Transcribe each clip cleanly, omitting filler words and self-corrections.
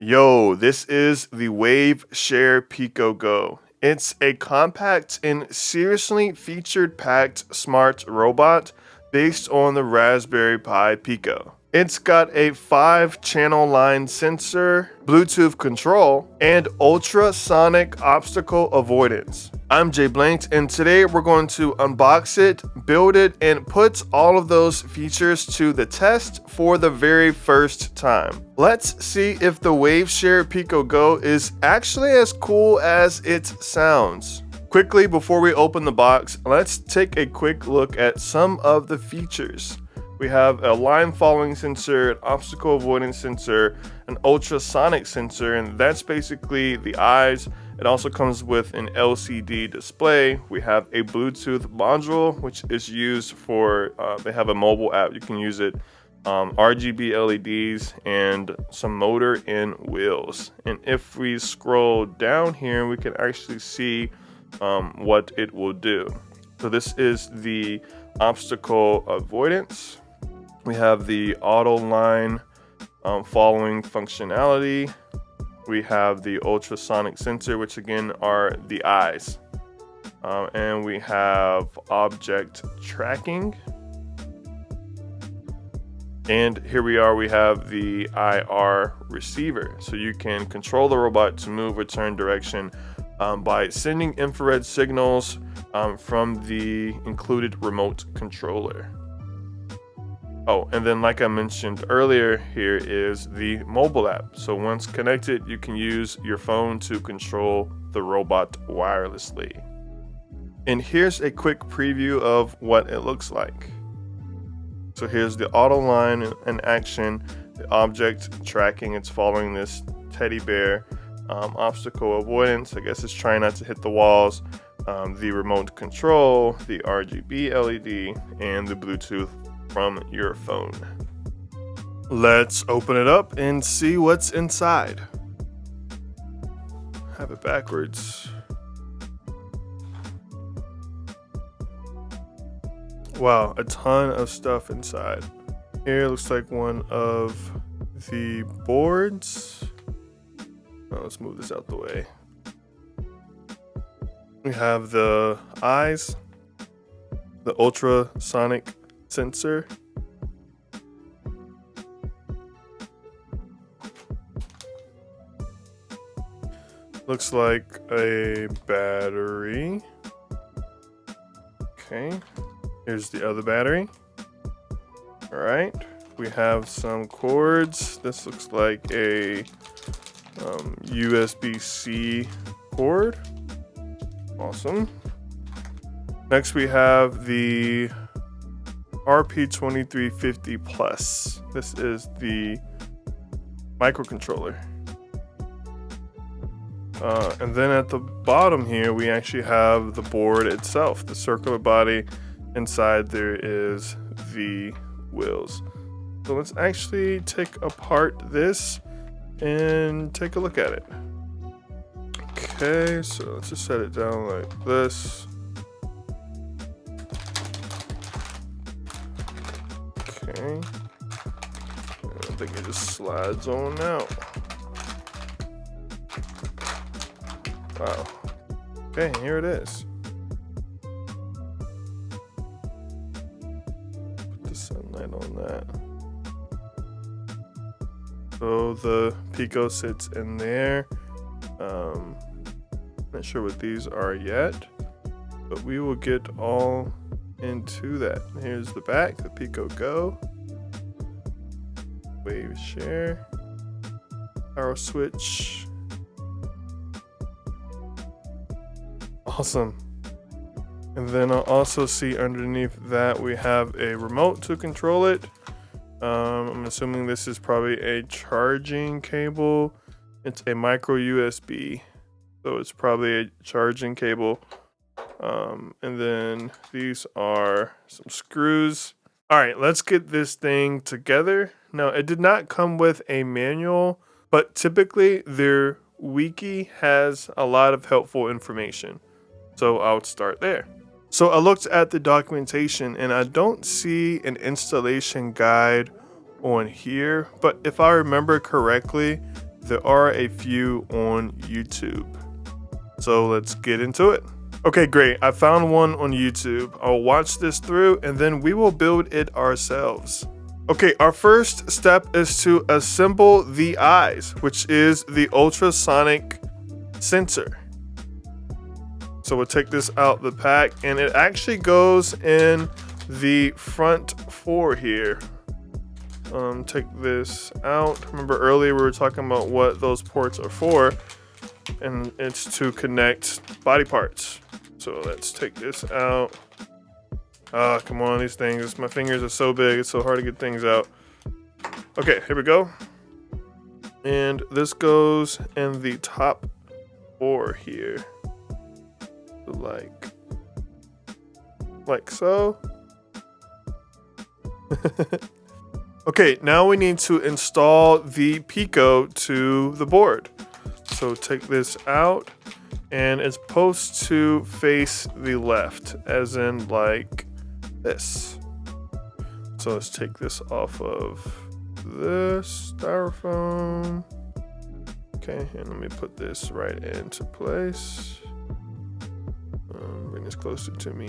Yo, this is the waveshare Pico Go. It's a compact and seriously featured packed smart robot based on the Raspberry Pi Pico. It's got a 5-channel line sensor, Bluetooth control, and ultrasonic obstacle avoidance. I'm JBlanked, and today we're going to unbox it, build it, and put all of those features to the test for the very first time. Let's see if the waveshare Pico Go is actually as cool as it sounds. Quickly, before we open the box, let's take a quick look at some of the features. We have a line following sensor, an obstacle avoidance sensor, an ultrasonic sensor, and that's basically the eyes. It also comes with an LCD display. We have a Bluetooth module, which is used for, they have a mobile app, you can use it, RGB LEDs, and some motor and wheels. And if we scroll down here, we can actually see what it will do. So this is the obstacle avoidance. We have the auto line following functionality. We have the ultrasonic sensor, which again are the eyes. And we have object tracking. And here we are, we have the IR receiver. So you can control the robot to move or turn direction by sending infrared signals from the included remote controller. Oh, and then like I mentioned earlier, here is the mobile app. So once connected, you can use your phone to control the robot wirelessly. And here's a quick preview of what it looks like. So here's the auto line in action, the object tracking, it's following this teddy bear, obstacle avoidance, I guess it's trying not to hit the walls, the remote control, the RGB LED, and the Bluetooth from your phone. Let's open it up and see what's inside. Have it backwards. Wow, a ton of stuff inside. Here looks like one of the boards. Oh, let's move this out the way. We have the eyes, the ultrasonic sensor, looks like a battery. Okay, here's the other battery. All right, we have some cords. This looks like a USB-C cord. Awesome. Next we have the RP2350 Plus. This is the microcontroller. And then at the bottom here, we actually have the board itself, the circular body. Inside there is the wheels. So let's actually take apart this and take a look at it. Okay, so let's just set it down like this. Okay, I think it just slides on out. Wow. Okay, here it is. Put the sunlight on that. So the Pico sits in there. Not sure what these are yet, but we will get all into that. Here's the back, the Pico Go, waveshare, power switch. Awesome. And then I'll also see underneath that we have a remote to control it. I'm assuming this is probably a charging cable. It's a micro USB, so it's probably a charging cable. And then these are some screws. All right, let's get this thing together. Now, it did not come with a manual, but typically their wiki has a lot of helpful information. So I'll start there. So I looked at the documentation and I don't see an installation guide on here, but if I remember correctly, there are a few on YouTube. So let's get into it. Okay, great. I found one on YouTube. I'll watch this through and then we will build it ourselves. Okay, our first step is to assemble the eyes, which is the ultrasonic sensor. So we'll take this out the pack and it actually goes in the front 4 here. Take this out. Remember earlier we were talking about what those ports are for, and it's to connect body parts. So let's take this out. Ah, come on, these things. My fingers are so big, it's so hard to get things out. Okay, here we go. And this goes in the top 4 here. Like so. Okay, now we need to install the Pico to the board. So take this out, and it's supposed to face the left, as in like this. So let's take this off of this styrofoam. Okay, and let me put this right into place. Bring this closer to me.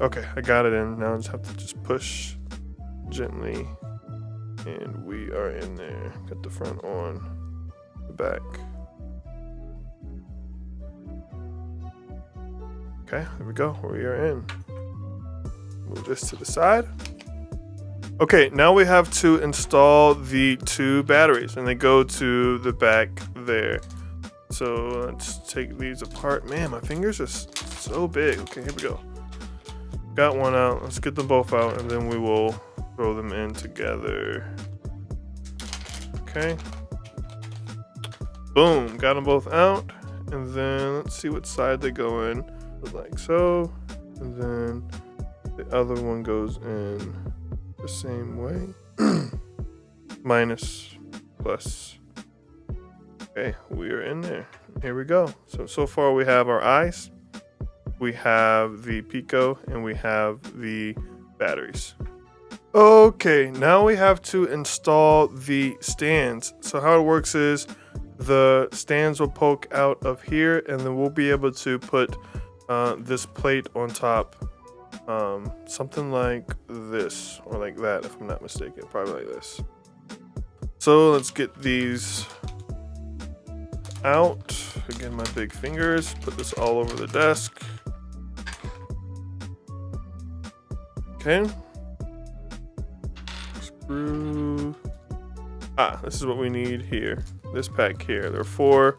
Okay, I got it in. Now I just have to just push gently, and we are in there. Got the front on, the back. Okay, there we go. We are in. Move this to the side. Okay, now we have to install the 2 batteries, and they go to the back there. So let's take these apart. Man, my fingers are so big. Okay, here we go. Got one out. Let's get them both out, and then we will throw them in together. Okay. Boom, got them both out. And then let's see what side they go in. Like so. And then the other one goes in the same way. Minus, plus. Okay, we are in there. Here we go. So far we have our eyes, we have the Pico, and we have the batteries. Okay, now we have to install the stands. So how it works is the stands will poke out of here, and then we'll be able to put this plate on top. Something like this, or like that if I'm not mistaken, probably like this. So let's get these out. Again, my big fingers. Put this all over the desk. Okay. Screw. This is what we need here. This pack here. There are 4,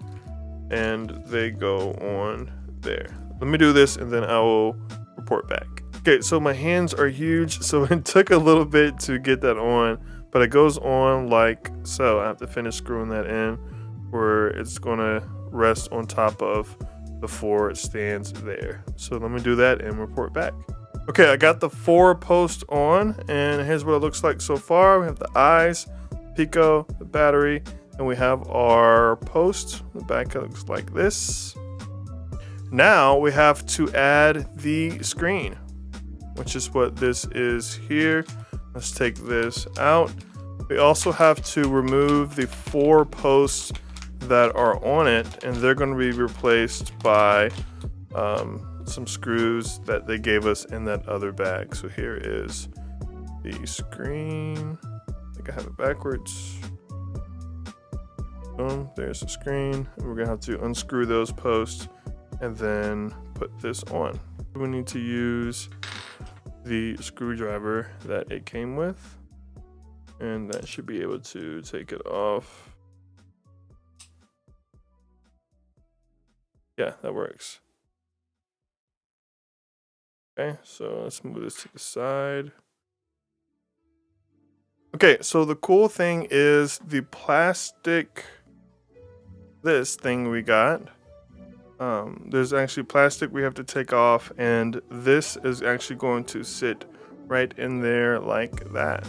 and they go on there. Let me do this, and then I will report back. Okay, so my hands are huge, so it took a little bit to get that on, but it goes on like so. I have to finish screwing that in, where it's gonna rest on top of the 4 stands there. So let me do that and report back. Okay, I got the 4 posts on, and here's what it looks like so far. We have the eyes, Pico, the battery, and we have our post. The back looks like this. Now we have to add the screen, which is what this is here. Let's take this out. We also have to remove the 4 posts that are on it, and they're going to be replaced by some screws that they gave us in that other bag. So here is the screen. I think I have it backwards. Boom, there's the screen. And we're gonna have to unscrew those posts and then put this on. We need to use the screwdriver that it came with, and that should be able to take it off. Yeah, that works. Okay, so let's move this to the side. Okay, so the cool thing is the plastic, this thing we got, there's actually plastic we have to take off, and this is actually going to sit right in there like that.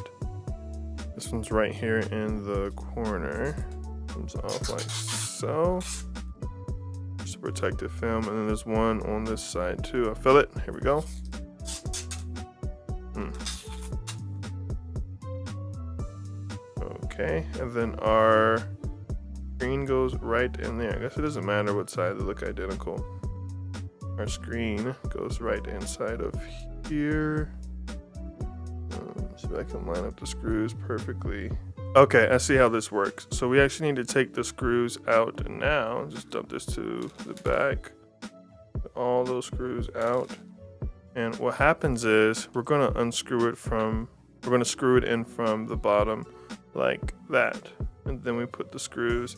This one's right here in the corner. Comes off like so. Just a protective film, and then there's one on this side too. I feel it. Here we go. Okay, and then our screen goes right in there. I guess it doesn't matter what side, they look identical. Our screen goes right inside of here. See if I can line up the screws perfectly. Okay, I see how this works. So we actually need to take the screws out now. Just dump this to the back. All those screws out. And what happens is we're gonna unscrew it from, we're gonna screw it in from the bottom like that. And then we put the screws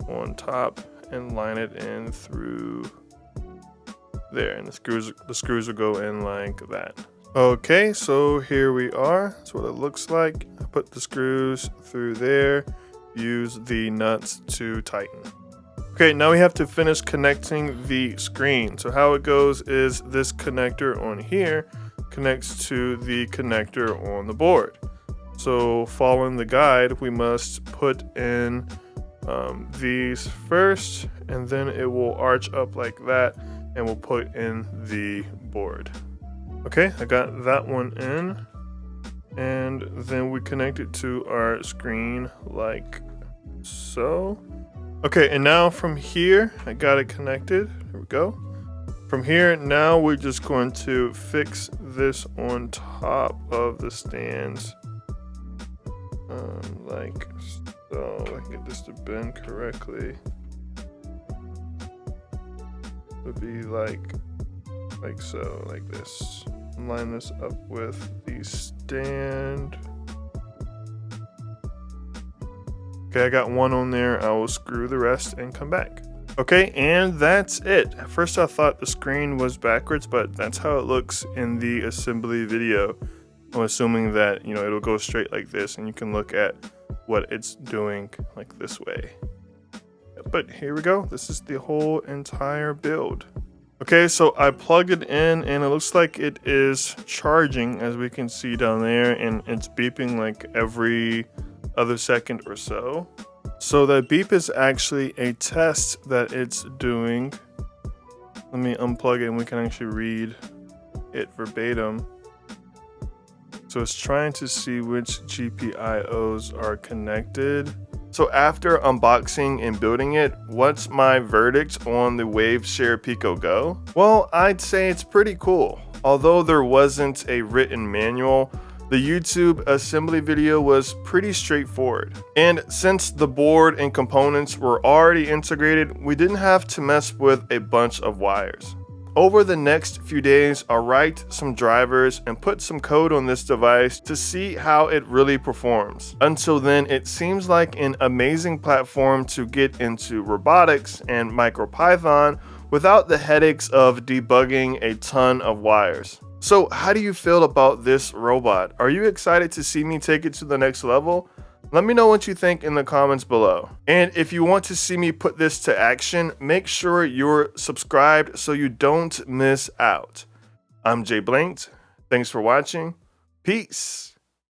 on top and line it in through there. And the screws will go in like that. Okay, so here we are. That's what it looks like. I put the screws through there, use the nuts to tighten. Okay, now we have to finish connecting the screen. So how it goes is this connector on here connects to the connector on the board. So following the guide, we must put in these first, and then it will arch up like that, and we'll put in the board. Okay, I got that one in, and then we connect it to our screen like so. Okay, and now from here, I got it connected. Here we go. From here, now we're just going to fix this on top of the stands. Like so. I can get this to bend correctly. It would be like so, like this. Line this up with the stand. Okay, I got one on there. I will screw the rest and come back. Okay, and that's it. At first I thought the screen was backwards, but that's how it looks in the assembly video. I'm assuming that, you know, it'll go straight like this and you can look at what it's doing like this way. But here we go. This is the whole entire build. Okay, so I plugged it in and it looks like it is charging, as we can see down there, and it's beeping like every other second or so. So that beep is actually a test that it's doing. Let me unplug it and we can actually read it verbatim. So it's trying to see which GPIOs are connected. So after unboxing and building it, what's my verdict on the waveshare Pico Go? Well, I'd say it's pretty cool. Although there wasn't a written manual, the YouTube assembly video was pretty straightforward. And since the board and components were already integrated, we didn't have to mess with a bunch of wires. Over the next few days, I'll write some drivers and put some code on this device to see how it really performs. Until then, it seems like an amazing platform to get into robotics and micropython without the headaches of debugging a ton of wires. So how do you feel about this robot? Are you excited to see me take it to the next level? Let me know what you think in the comments below. And if you want to see me put this to action, make sure you're subscribed so you don't miss out. I'm JBlanked. Thanks for watching. Peace.